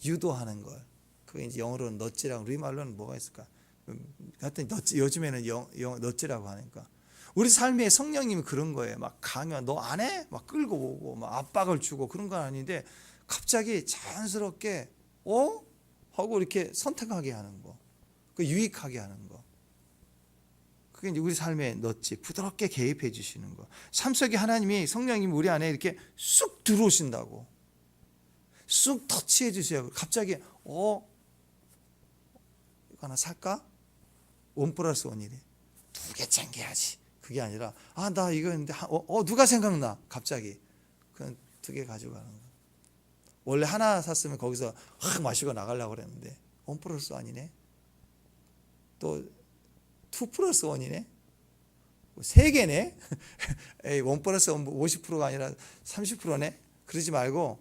유도하는 걸. 그게 이제 영어로는 넛지라고, 우리말로는 뭐가 있을까? 하여튼 넛지, 요즘에는 넛지라고 하니까. 우리 삶에 성령님이 그런 거예요. 막 강요, 너 안 해? 막 끌고 오고 막 압박을 주고 그런 건 아닌데 갑자기 자연스럽게 하고 이렇게 선택하게 하는 거, 그 유익하게 하는 거. 그게 이제 우리 삶에 넛지, 부드럽게 개입해 주시는 거. 삶 속에 하나님이, 성령님이 우리 안에 이렇게 쑥 들어오신다고, 쑥 터치해 주셔요. 갑자기 이거 하나 살까? 1+1이래. 2개 챙겨야지. 그게 아니라 나 이거 했는데 누가 생각나? 갑자기 그냥 2개 가져가는 거. 원래 하나 샀으면 거기서 확 마시고 나가려고 그랬는데 1+1이네. 또 2+1이네. 3개네. 1+1 50%가 아니라 30%네. 그러지 말고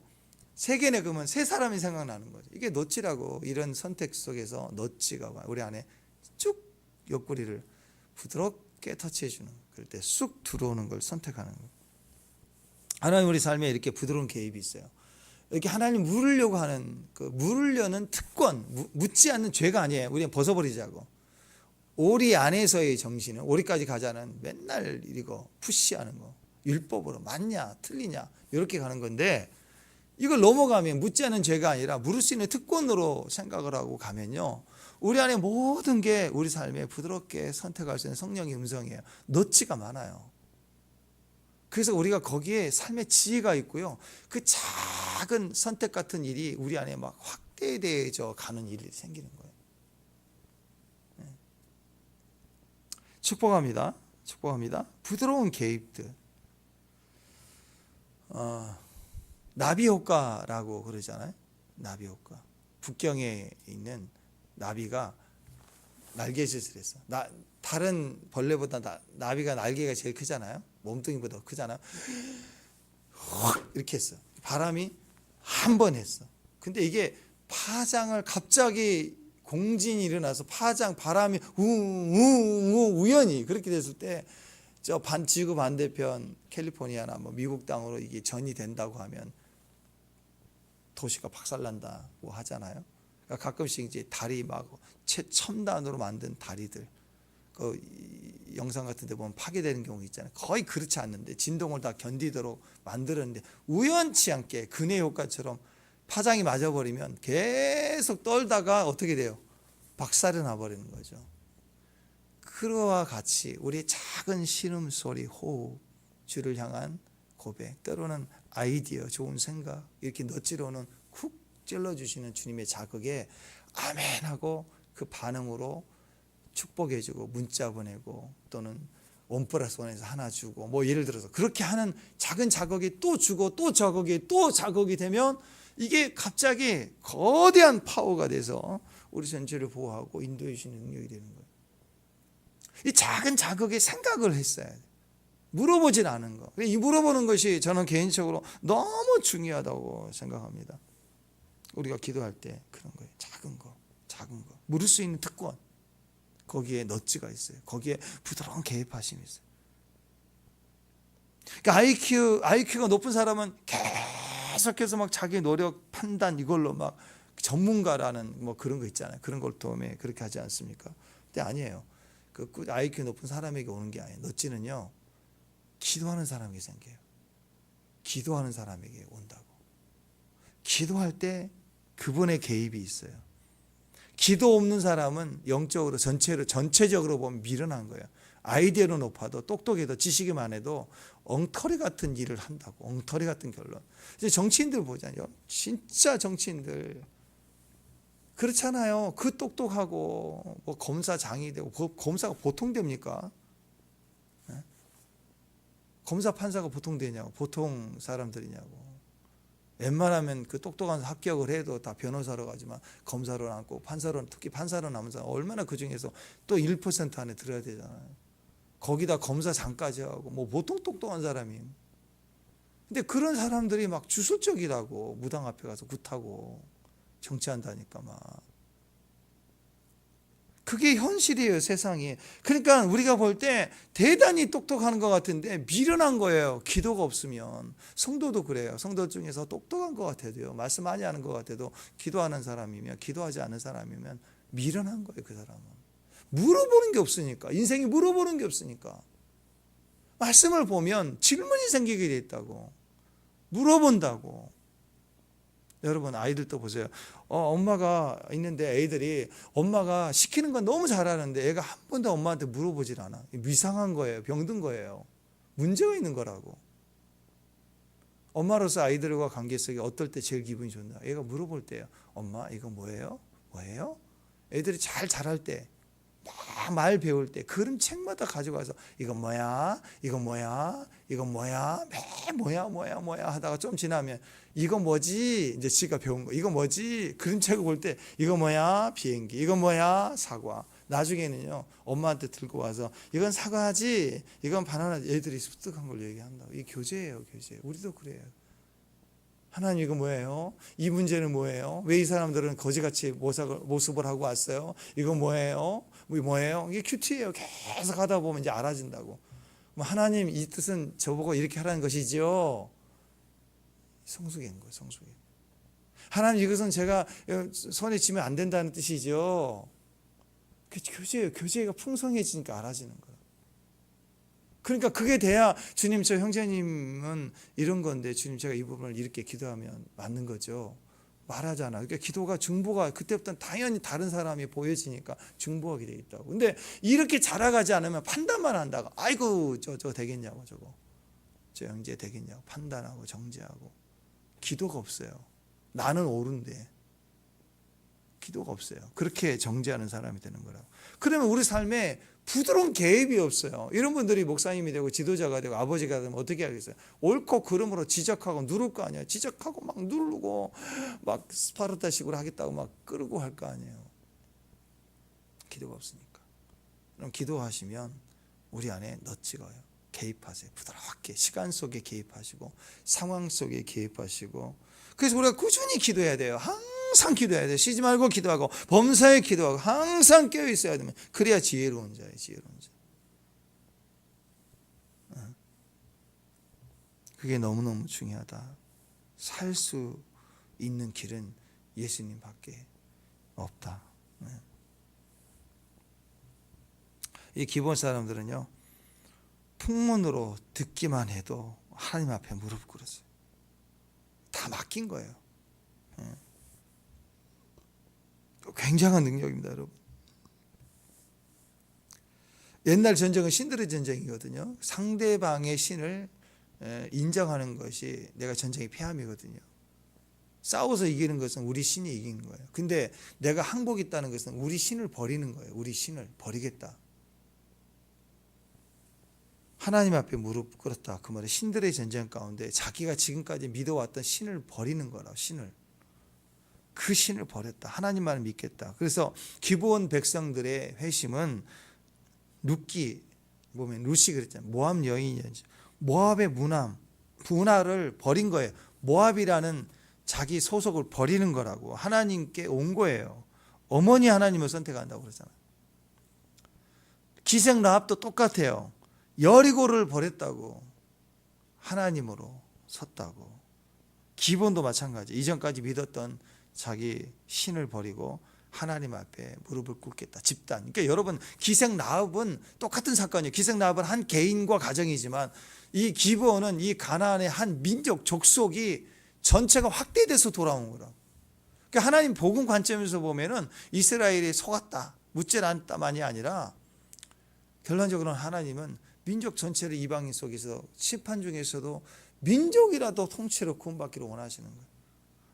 3개네. 그러면 3사람이 생각나는 거죠. 이게 넛지라고. 이런 선택 속에서 넛지가 우리 안에 쭉 옆구리를 부드럽게 터치해 주는, 그럴 때 쑥 들어오는 걸 선택하는 거. 하나님 우리 삶에 이렇게 부드러운 개입이 있어요. 이렇게 하나님 물으려고 하는, 그 물으려는 특권, 묻지 않는 죄가 아니에요. 우리는 벗어버리자고. 오리 안에서의 정신은, 오리까지 가자는 맨날 이거 푸시하는 거, 율법으로 맞냐 틀리냐 이렇게 가는 건데, 이걸 넘어가면 묻지 않는 죄가 아니라 물을 수 있는 특권으로 생각을 하고 가면요, 우리 안에 모든 게 우리 삶에 부드럽게 선택할 수 있는 성령의 음성이에요. 넛지가 많아요. 그래서 우리가 거기에 삶의 지혜가 있고요, 그 작은 선택 같은 일이 우리 안에 막 확대되어져 가는 일이 생기는 거예요. 축복합니다. 부드러운 개입들. 나비 효과라고 그러잖아요. 나비 효과. 북경에 있는 나비가 날개짓을 했어. 다른 벌레보다 나비가 날개가 제일 크잖아요. 몸뚱이보다 크잖아요. 확 이렇게 했어. 바람이 한 번 했어. 근데 이게 파장을, 갑자기 공진이 일어나서 바람이 우연히 그렇게 됐을 때, 저 지구 반대편 캘리포니아나 미국 땅으로 이게 전이 된다고 하면 도시가 박살난다고 하잖아요. 그러니까 가끔씩 이제 다리 막 최첨단으로 만든 다리들, 그 영상 같은 데 보면 파괴되는 경우 있잖아요. 거의 그렇지 않는데 진동을 다 견디도록 만들었는데 우연치 않게 근해 효과처럼 파장이 맞아버리면 계속 떨다가 어떻게 돼요? 박살이 나버리는 거죠. 그와 같이 우리의 작은 신음소리, 호흡, 주를 향한 고백, 때로는 아이디어, 좋은 생각, 이렇게 넛지로는 쿡 찔러주시는 주님의 자극에 아멘 하고 그 반응으로 축복해주고 문자 보내고, 또는 1+1에서 하나 주고, 예를 들어서 그렇게 하는 작은 자극이 또 주고 또 자극이 또 자극이 되면 이게 갑자기 거대한 파워가 돼서 우리 전체를 보호하고 인도해 주시는 능력이 되는 거예요. 이 작은 자극에 생각을 했어야 돼. 물어보진 않은 거. 이 물어보는 것이 저는 개인적으로 너무 중요하다고 생각합니다. 우리가 기도할 때 그런 거예요. 작은 거. 물을 수 있는 특권. 거기에 너츠가 있어요. 거기에 부드러운 개입하심이 있어요. 그러니까 IQ가 높은 사람은 계속해서 막 자기 노력, 판단 이걸로 막 전문가라는 뭐 그런 거 있잖아요. 그런 걸 때문에 그렇게 하지 않습니까? 근데 아니에요. 그 IQ 높은 사람에게 오는 게 아니에요. 너찌는요, 기도하는 사람에게 생겨요. 기도하는 사람에게 온다고. 기도할 때 그분의 개입이 있어요. 기도 없는 사람은 영적으로 전체적으로 보면 미련한 거예요. 아이디어는 높아도 똑똑해도 지식이 많아도 엉터리 같은 일을 한다고. 엉터리 같은 결론. 이제 정치인들 보잖아요. 진짜 정치인들 그렇잖아요. 그 똑똑하고 뭐 검사장이 되고 검사가 보통 됩니까? 네? 검사 판사가 보통 되냐고. 보통 사람들이냐고. 웬만하면 그 똑똑한 합격을 해도 다 변호사로 가지만 검사로 남고 특히 판사로 남은 사람 얼마나 그 중에서 또 1% 안에 들어야 되잖아요. 거기다 검사장까지 하고 뭐 보통 똑똑한 사람이. 근데 그런 사람들이 막 주술적이라고 무당 앞에 가서 굿하고 정치한다니까 막. 그게 현실이에요, 세상이. 그러니까 우리가 볼 때 대단히 똑똑한 것 같은데 미련한 거예요. 기도가 없으면. 성도도 그래요. 성도 중에서 똑똑한 것 같아도요, 말씀 많이 하는 것 같아도 기도하는 사람이면, 기도하지 않는 사람이면 미련한 거예요, 그 사람은. 물어보는 게 없으니까. 인생이 물어보는 게 없으니까. 말씀을 보면 질문이 생기게 돼 있다고. 물어본다고. 여러분, 아이들도 보세요. 엄마가 있는데 애들이 엄마가 시키는 건 너무 잘하는데 애가 한 번도 엄마한테 물어보질 않아. 이상한 거예요. 병든 거예요. 문제가 있는 거라고. 엄마로서 아이들과 관계 속에 어떨 때 제일 기분이 좋나? 애가 물어볼 때요. 엄마, 이거 뭐예요? 뭐예요? 애들이 잘 자랄 때, 말 배울 때 그림책마다 가져가서 이거 뭐야? 이거 뭐야? 이거 뭐야? 매 뭐야 하다가 좀 지나면 이거 뭐지? 이제 지가 배운 거. 이거 뭐지? 그림책을 볼 때 이거 뭐야? 비행기. 이거 뭐야? 사과. 나중에는요, 엄마한테 들고 와서 이건 사과지, 이건 바나나. 애들이 습득한 걸 얘기한다고. 이게 교제예요, 교제. 우리도 그래요. 하나님, 이거 뭐예요? 이 문제는 뭐예요? 왜 이 사람들은 거지같이 모습을 하고 왔어요? 이거 뭐예요? 뭐예요? 이게 큐티예요. 계속 하다 보면 이제 알아진다고. 하나님, 이 뜻은 저보고 이렇게 하라는 것이지요. 성숙인 거예요, 성숙이. 하나님, 이것은 제가 손에 쥐면 안 된다는 뜻이죠. 교제예요. 교제가 풍성해지니까 알아지는 거예요. 그러니까 그게 돼야 주님, 저 형제님은 이런 건데 주님, 제가 이 부분을 이렇게 기도하면 맞는 거죠. 말하잖아. 그러니까 기도가 중보가 그때부터는 당연히 다른 사람이 보여지니까 중보하게 돼 있다고. 근데 이렇게 자라가지 않으면 판단만 한다고. 아이고, 저 되겠냐고, 저거. 저 형제 되겠냐고. 판단하고 정죄하고. 기도가 없어요. 나는 옳은데. 기도가 없어요. 그렇게 정죄하는 사람이 되는 거라고. 그러면 우리 삶에 부드러운 개입이 없어요. 이런 분들이 목사님이 되고 지도자가 되고 아버지가 되면 어떻게 하겠어요? 옳고 그름으로 지적하고 누를 거 아니에요. 지적하고 막 누르고 막 스파르타식으로 하겠다고 막 끌고 할 거 아니에요. 기도가 없으니까. 그럼 기도하시면 우리 안에 너치가요. 개입하세요. 부드럽게 시간 속에 개입하시고 상황 속에 개입하시고. 그래서 우리가 꾸준히 기도해야 돼요. 항상 기도해야 돼요. 쉬지 말고 기도하고 범사에 기도하고 항상 깨어 있어야 되면 그래야 지혜로운 자예요. 지혜로운 자. 그게 너무너무 중요하다. 살 수 있는 길은 예수님밖에 없다. 이 기본 사람들은요, 풍문으로 듣기만 해도 하나님 앞에 무릎 꿇었어요. 다 맡긴 거예요. 굉장한 능력입니다, 여러분. 옛날 전쟁은 신들의 전쟁이거든요. 상대방의 신을 인정하는 것이 내가 전쟁의 패함이거든요. 싸워서 이기는 것은 우리 신이 이기는 거예요. 근데 내가 항복했다는 것은 우리 신을 버리는 거예요. 우리 신을 버리겠다. 하나님 앞에 무릎 꿇었다. 그 말은 신들의 전쟁 가운데 자기가 지금까지 믿어왔던 신을 버리는 거라고. 신을. 그 신을 버렸다. 하나님만을 믿겠다. 그래서 기브온 백성들의 회심은 룻기 보면 룻이 그랬잖아요. 모압 여인이었죠. 모압의 문화를 버린 거예요. 모압이라는 자기 소속을 버리는 거라고 하나님께 온 거예요. 어머니 하나님을 선택한다고 그러잖아요. 기생 라합도 똑같아요. 여리고를 버렸다고 하나님으로 섰다고. 기본도 마찬가지. 이전까지 믿었던 자기 신을 버리고 하나님 앞에 무릎을 꿇겠다. 집단. 그러니까 여러분, 기생 라합은 똑같은 사건이에요. 기생 라합은 한 개인과 가정이지만 이 기브온은 이 가나안의 한 민족 족속이 전체가 확대돼서 돌아온 거라. 그러니까 하나님 복음 관점에서 보면은 이스라엘이 속았다, 묻질 않다만이 아니라 결론적으로는 하나님은 민족 전체를 이방인 속에서 심판 중에서도 민족이라도 통째로 구원받기를 원하시는 거예요.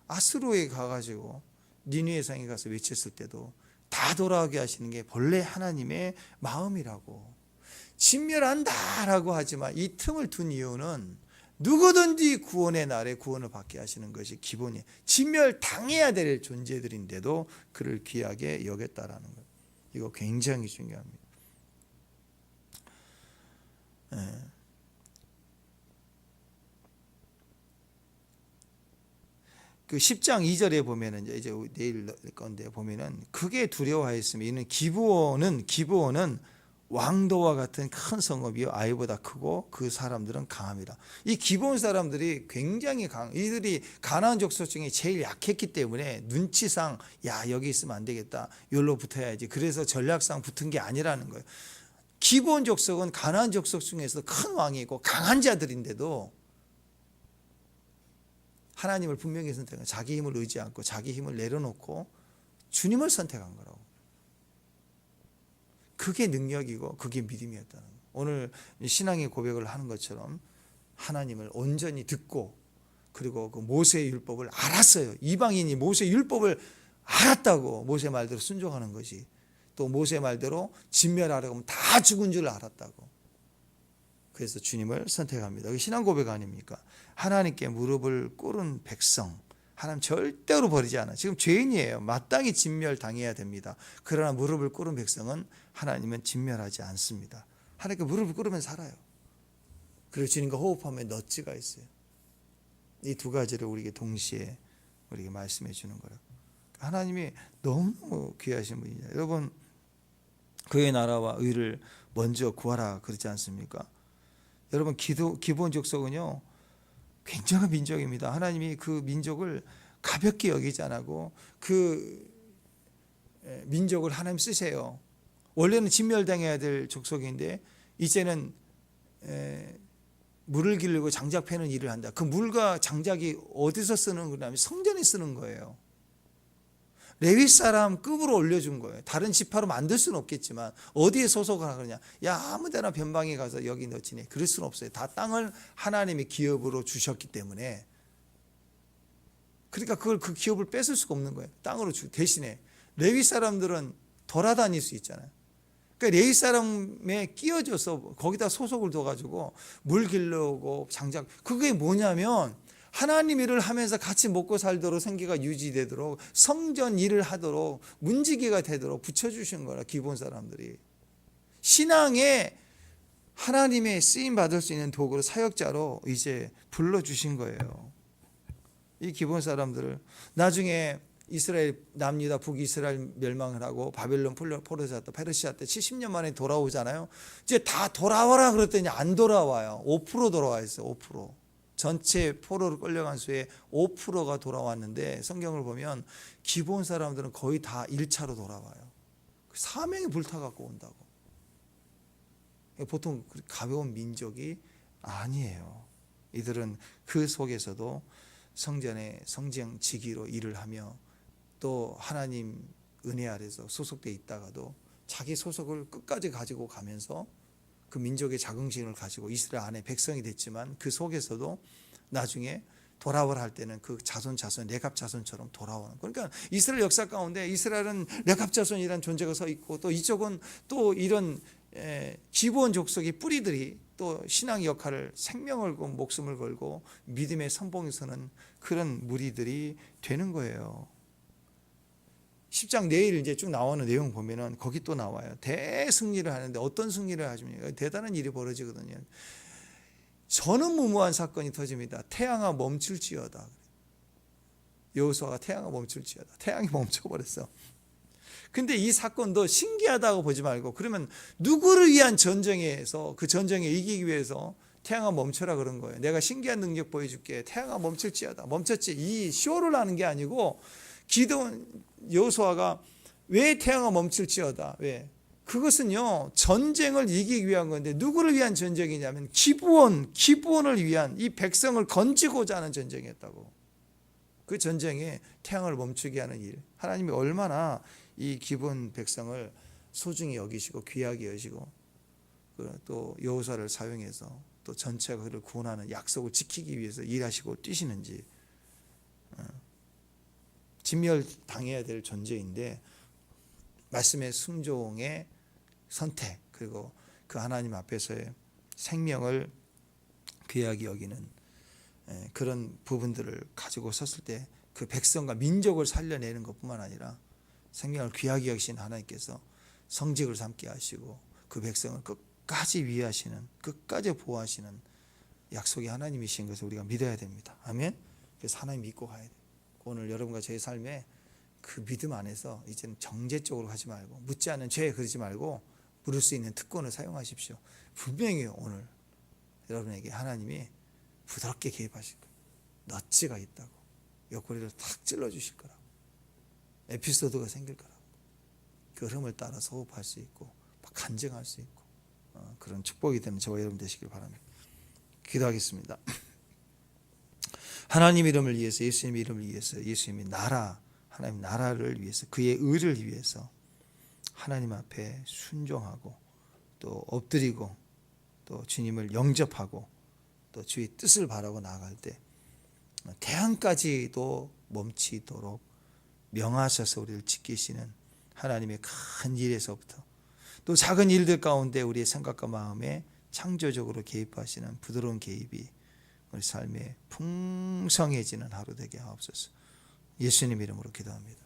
아수르에 가가지고 니느웨 성에 가서 외쳤을 때도 다 돌아오게 하시는 게 본래 하나님의 마음이라고. 진멸한다라고 하지만 이 틈을 둔 이유는 누구든지 구원의 날에 구원을 받게 하시는 것이 기본이에요. 진멸당해야 될 존재들인데도 그를 귀하게 여겼다라는 것. 이거 굉장히 중요합니다. 그 10장 2절에 보면은 이제 내일 건데 보면은 크게 두려워하였으며 이는 기브온은 왕도와 같은 큰 성읍이요 아이보다 크고 그 사람들은 강함이라. 이 기브온 사람들이 굉장히 이들이 가나안 족속 중에 제일 약했기 때문에 눈치상 야 여기 있으면 안 되겠다, 여기로 붙어야지. 그래서 전략상 붙은 게 아니라는 거예요. 기브온 족속은 가나안 족속 중에서 큰 왕이고 강한 자들인데도 하나님을 분명히 선택한, 자기 힘을 의지 않고 자기 힘을 내려놓고 주님을 선택한 거라고. 그게 능력이고 그게 믿음이었다는 거예요. 오늘 신앙의 고백을 하는 것처럼 하나님을 온전히 듣고 그리고 그 모세의 율법을 알았어요. 이방인이 모세의 율법을 알았다고 모세 말대로 순종하는 것이, 또 모세 말대로 진멸하려고 하면 다 죽은 줄 알았다고. 그래서 주님을 선택합니다. 그게 신앙 고백 아닙니까? 하나님께 무릎을 꿇은 백성, 하나님 절대로 버리지 않아요. 지금 죄인이에요. 마땅히 진멸당해야 됩니다. 그러나 무릎을 꿇은 백성은 하나님은 진멸하지 않습니다. 하나님께 무릎을 꿇으면 살아요. 그리고 주님과 호흡하면 넛지가 있어요. 이 두 가지를 우리에게 동시에 우리에게 말씀해 주는 거예요. 하나님이 너무너무 귀하신 분이죠. 여러분, 그의 나라와 의를 먼저 구하라 그러지 않습니까? 여러분, 기본 족속은요 굉장한 민족입니다. 하나님이 그 민족을 가볍게 여기지 않고 그 민족을 하나님 쓰세요. 원래는 진멸당해야 될 족속인데 이제는 물을 기르고 장작 패는 일을 한다. 그 물과 장작이 어디서 쓰는 거냐면 성전에 쓰는 거예요. 레위 사람 급으로 올려준 거예요. 다른 지파로 만들 수는 없겠지만 어디에 소속을 하느냐. 야 아무데나 변방에 가서 여기 넣지네. 그럴 수는 없어요. 다 땅을 하나님의 기업으로 주셨기 때문에. 그러니까 그 기업을 뺏을 수가 없는 거예요. 땅으로 대신에 레위 사람들은 돌아다닐 수 있잖아요. 그러니까 레위 사람에 끼워줘서 거기다 소속을 둬가지고 물 길르고 장작. 그게 뭐냐면 하나님 일을 하면서 같이 먹고 살도록 생계가 유지되도록 성전 일을 하도록 문지기가 되도록 붙여주신 거라. 기본 사람들이 신앙에 하나님의 쓰임 받을 수 있는 도구로 사역자로 이제 불러주신 거예요. 이 기본 사람들을 나중에 이스라엘 남유다 북이스라엘 멸망을 하고 바벨론 페르시아 때 70년 만에 돌아오잖아요. 이제 다 돌아와라 그랬더니 안 돌아와요. 5% 돌아와 있어요. 5%. 전체 포로로 끌려간 수의 5%가 돌아왔는데 성경을 보면 기본 사람들은 거의 다 1차로 돌아와요. 사명이 불타갖고 온다고. 보통 가벼운 민족이 아니에요. 이들은 그 속에서도 성전의 성정지기로 일을 하며 또 하나님 은혜 아래서 소속돼 있다가도 자기 소속을 끝까지 가지고 가면서 그 민족의 자긍심을 가지고 이스라엘 안에 백성이 됐지만 그 속에서도 나중에 돌아오라 할 때는 그 자손 레갑 자손처럼 돌아오는. 그러니까 이스라엘 역사 가운데 이스라엘은 레갑 자손이라는 존재가 서 있고 또 이쪽은 또 이런 기브온 족속의 뿌리들이 또 신앙 역할을 생명을 걸고 목숨을 걸고 믿음의 선봉에 서는 그런 무리들이 되는 거예요. 10장 내일 이제 쭉 나오는 내용 보면은 거기 또 나와요. 대승리를 하는데 어떤 승리를 하십니까? 대단한 일이 벌어지거든요. 전무후무한 사건이 터집니다. 태양아 멈출지어다. 여호수아가 태양아 멈출지어다. 태양이 멈춰버렸어. 근데 이 사건도 신기하다고 보지 말고, 그러면 누구를 위한 전쟁에서 그 전쟁에 이기기 위해서 태양아 멈춰라 그런 거예요. 내가 신기한 능력 보여줄게. 태양아 멈출지어다. 멈췄지. 이 쇼를 하는 게 아니고, 기도원 여호수아가 왜 태양아 멈출지어다. 왜? 그것은요, 전쟁을 이기기 위한 건데, 누구를 위한 전쟁이냐면 기브온을 위한, 이 백성을 건지고자 하는 전쟁이었다고. 그 전쟁에 태양을 멈추게 하는 일, 하나님이 얼마나 이 기브온 백성을 소중히 여기시고 귀하게 여시고, 또 여호수아를 사용해서 또 전체가 그를 구원하는 약속을 지키기 위해서 일하시고 뛰시는지. 진멸당해야 될 존재인데, 말씀의 순종의 선택, 그리고 그 하나님 앞에서의 생명을 귀하게 여기는 그런 부분들을 가지고 섰을 때 그 백성과 민족을 살려내는 것뿐만 아니라 생명을 귀하게 여기신 하나님께서 성직을 삼게 하시고 그 백성을 끝까지 위하시는, 끝까지 보호하시는 약속이 하나님이신 것을 우리가 믿어야 됩니다. 아멘. 그래서 하나님 믿고 가야 돼요. 오늘 여러분과 저의 삶에 그 믿음 안에서 이제는 정죄 쪽으로 가지 말고, 묻지 않는 죄에 그러지 말고 물을 수 있는 특권을 사용하십시오. 분명히 오늘 여러분에게 하나님이 부드럽게 개입하실 거예요. 넛지가 있다고. 옆구리를 탁 찔러주실 거라고. 에피소드가 생길 거라고. 그 흐름을 따라서 호흡할 수 있고 간증할 수 있고 그런 축복이 되는 저와 여러분 되시길 바랍니다. 기도하겠습니다. 하나님 이름을 위해서, 예수님 이름을 위해서, 예수님의 나라, 하나님 나라를 위해서, 그의 의를 위해서 하나님 앞에 순종하고 또 엎드리고 또 주님을 영접하고 또 주의 뜻을 바라고 나아갈 때 태양까지도 멈추도록 명하셔서 우리를 지키시는 하나님의 큰 일에서부터 또 작은 일들 가운데 우리의 생각과 마음에 창조적으로 개입하시는 부드러운 개입이 우리 삶에 풍성해지는 하루 되게 하옵소서. 예수님 이름으로 기도합니다.